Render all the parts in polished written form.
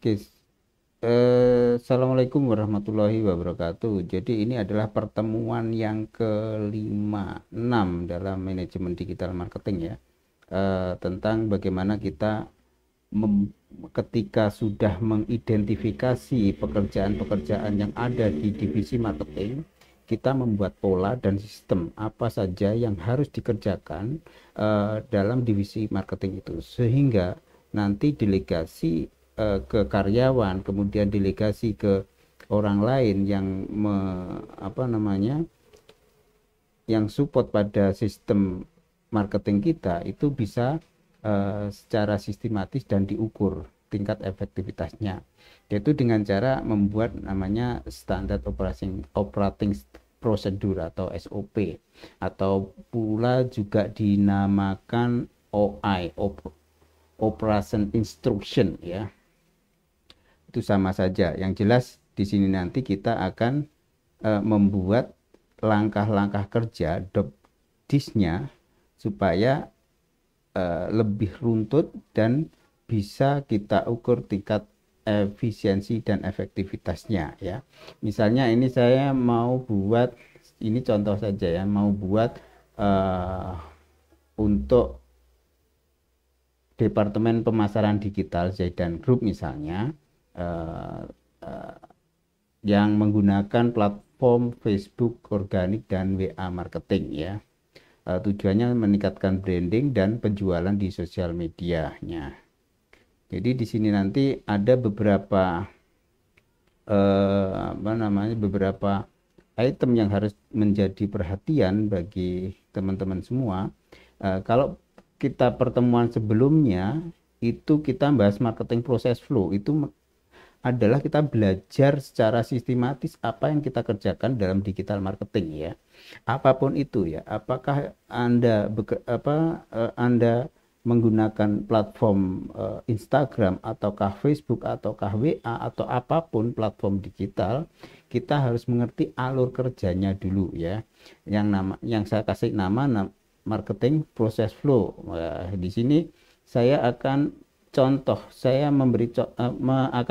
Oke, Assalamualaikum warahmatullahi wabarakatuh. Jadi ini adalah pertemuan yang ke-56 dalam manajemen digital marketing ya. Tentang bagaimana kita ketika sudah mengidentifikasi pekerjaan-pekerjaan yang ada di divisi marketing, kita membuat pola dan sistem apa saja yang harus dikerjakan dalam divisi marketing itu, sehingga nanti delegasi ke karyawan, kemudian delegasi ke orang lain yang apa namanya, yang support pada sistem marketing kita itu bisa secara sistematis dan diukur tingkat efektivitasnya, yaitu dengan cara membuat namanya standar operating prosedur atau SOP, atau pula juga dinamakan OI, operation instruction ya. Itu sama saja. Yang jelas di sini nanti kita akan membuat langkah-langkah kerja disnya supaya lebih runtut dan bisa kita ukur tingkat efisiensi dan efektivitasnya ya. Misalnya ini saya mau buat, ini contoh saja ya, mau buat untuk Departemen Pemasaran Digital Zaidan Group misalnya, eh, eh, yang menggunakan platform Facebook organik dan WA marketing ya. Tujuannya meningkatkan branding dan penjualan di sosial medianya. Jadi di sini nanti ada beberapa beberapa item yang harus menjadi perhatian bagi teman-teman semua. Kalau kita pertemuan sebelumnya itu kita bahas marketing proses flow, itu adalah kita belajar secara sistematis apa yang kita kerjakan dalam digital marketing ya. Apapun itu ya, apakah Anda menggunakan platform Instagram ataukah Facebook ataukah WA atau apapun platform digital, kita harus mengerti alur kerjanya dulu ya. Yang saya kasih nama marketing process flow. Di sini saya akan akan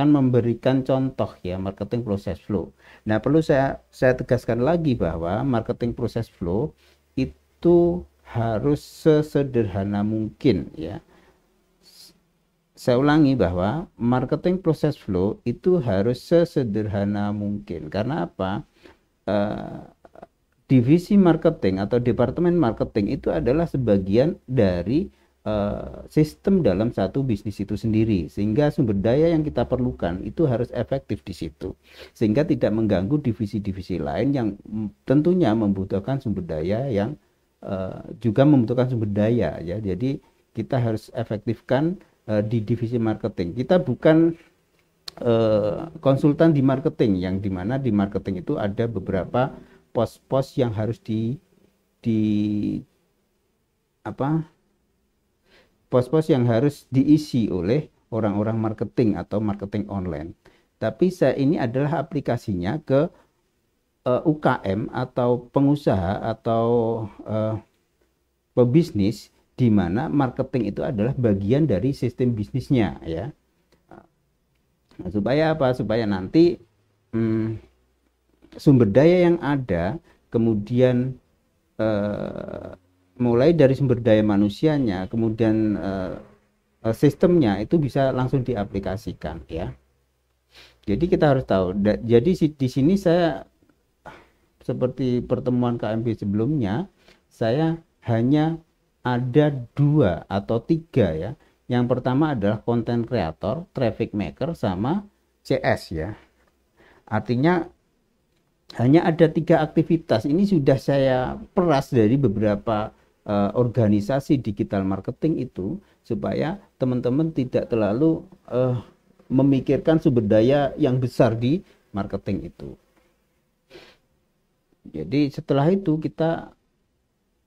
memberikan contoh ya marketing process flow. Nah, perlu saya tegaskan lagi bahwa marketing process flow itu harus sesederhana mungkin ya. Saya ulangi bahwa marketing process flow itu harus sesederhana mungkin. Karena apa? Divisi marketing atau departemen marketing itu adalah sebagian dari sistem dalam satu bisnis itu sendiri, sehingga sumber daya yang kita perlukan itu harus efektif di situ, sehingga tidak mengganggu divisi-divisi lain yang tentunya membutuhkan sumber daya yang juga membutuhkan sumber daya ya. Jadi kita harus efektifkan di divisi marketing. Kita bukan konsultan di marketing, yang dimana di marketing itu ada beberapa pos-pos yang harus di apa pos-pos yang harus diisi oleh orang-orang marketing atau marketing online. Tapi saya ini adalah aplikasinya ke UKM atau pengusaha atau pebisnis, di mana marketing itu adalah bagian dari sistem bisnisnya ya. Nah, supaya apa? Supaya nanti sumber daya yang ada, kemudian mulai dari sumber daya manusianya, kemudian sistemnya itu bisa langsung diaplikasikan ya. Jadi kita harus tahu. Jadi di sini saya, seperti pertemuan KMP sebelumnya, saya hanya ada 2 atau 3 ya. Yang pertama adalah content creator, traffic maker, sama CS ya. Artinya hanya ada 3 aktivitas. Ini sudah saya peras dari beberapa organisasi digital marketing itu, supaya teman-teman tidak terlalu memikirkan sumber daya yang besar di marketing itu. Jadi setelah itu kita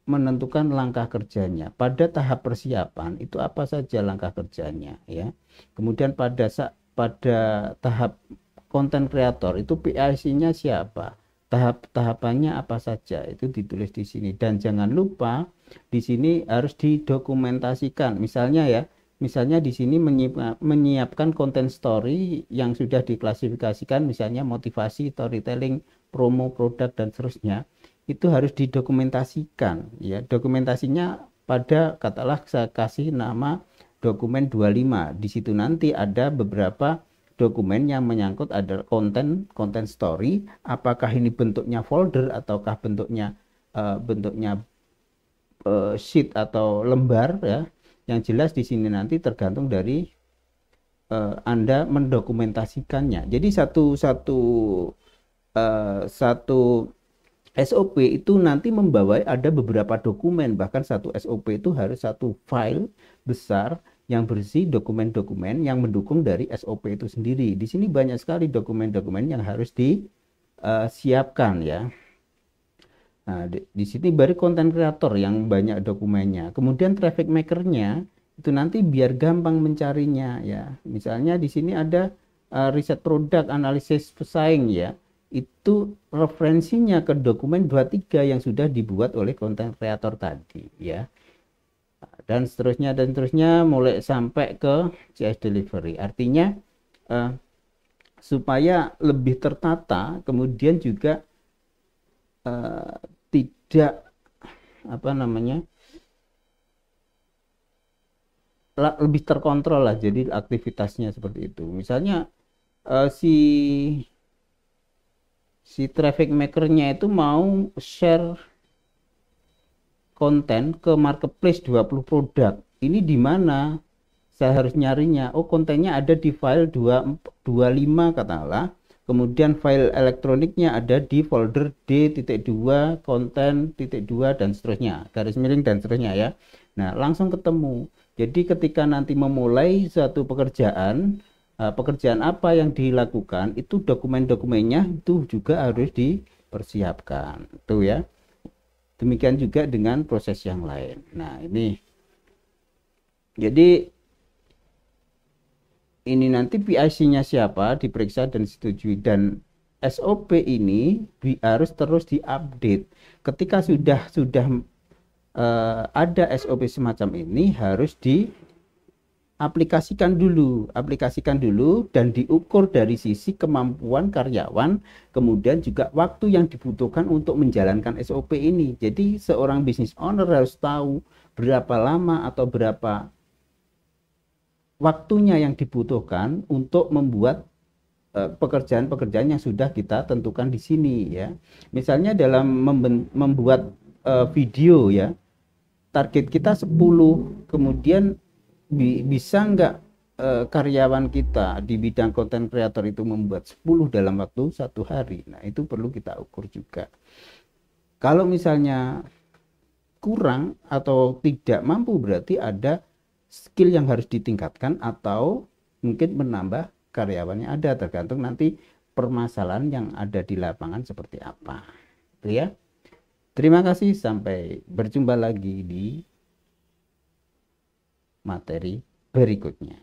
menentukan langkah kerjanya. Pada tahap persiapan itu apa saja langkah kerjanya ya. Kemudian pada tahap konten kreator itu PIC-nya siapa, tahapannya apa saja, itu ditulis di sini. Dan jangan lupa di sini harus didokumentasikan. Misalnya ya, misalnya di sini menyiapkan konten story yang sudah diklasifikasikan, misalnya motivasi, storytelling, promo produk dan seterusnya, itu harus didokumentasikan ya. Dokumentasinya pada, katakanlah saya kasih nama dokumen 25. Di situ nanti ada beberapa dokumen yang menyangkut ada konten story, apakah ini bentuknya folder ataukah bentuknya sheet atau lembar ya. Yang jelas di sini nanti tergantung dari Anda mendokumentasikannya. Jadi satu SOP itu nanti membawa ada beberapa dokumen, bahkan satu SOP itu harus satu file besar yang berisi dokumen-dokumen yang mendukung dari SOP itu sendiri. Di sini banyak sekali dokumen-dokumen yang harus disiapkan ya. Nah, di sini baru konten kreator yang banyak dokumennya. Kemudian traffic makernya itu nanti biar gampang mencarinya ya. Misalnya di sini ada riset produk, analisis pesaing ya. Itu referensinya ke dokumen 23 yang sudah dibuat oleh konten kreator tadi ya. Dan seterusnya mulai sampai ke CS delivery. Artinya supaya lebih tertata, kemudian juga tidak lebih terkontrol lah, jadi aktivitasnya seperti itu. Misalnya si traffic makernya itu mau share konten ke marketplace 20 produk, ini di mana saya harus nyarinya? Oh, kontennya ada di file 25 katakanlah. Kemudian file elektroniknya ada di folder D.2 konten .2 dan seterusnya, garis miring dan seterusnya ya. Nah, langsung ketemu. Jadi ketika nanti memulai suatu pekerjaan apa yang dilakukan, itu dokumen-dokumennya itu juga harus dipersiapkan. Tuh ya. Demikian juga dengan proses yang lain. Nah, ini. Jadi ini nanti PIC-nya siapa diperiksa dan disetujui, dan SOP ini harus terus diupdate. Ketika sudah ada SOP semacam ini harus diaplikasikan dulu, dan diukur dari sisi kemampuan karyawan, kemudian juga waktu yang dibutuhkan untuk menjalankan SOP ini. Jadi seorang business owner harus tahu berapa lama atau berapa waktunya yang dibutuhkan untuk membuat pekerjaan-pekerjaan yang sudah kita tentukan di sini ya. Misalnya dalam membuat video ya, target kita 10, kemudian bisa nggak karyawan kita di bidang konten kreator itu membuat 10 dalam waktu 1 hari. Nah, itu perlu kita ukur juga. Kalau misalnya kurang atau tidak mampu, berarti ada skill yang harus ditingkatkan atau mungkin menambah karyawan yang ada, tergantung nanti permasalahan yang ada di lapangan seperti apa. Itu ya. Terima kasih, sampai berjumpa lagi di materi berikutnya.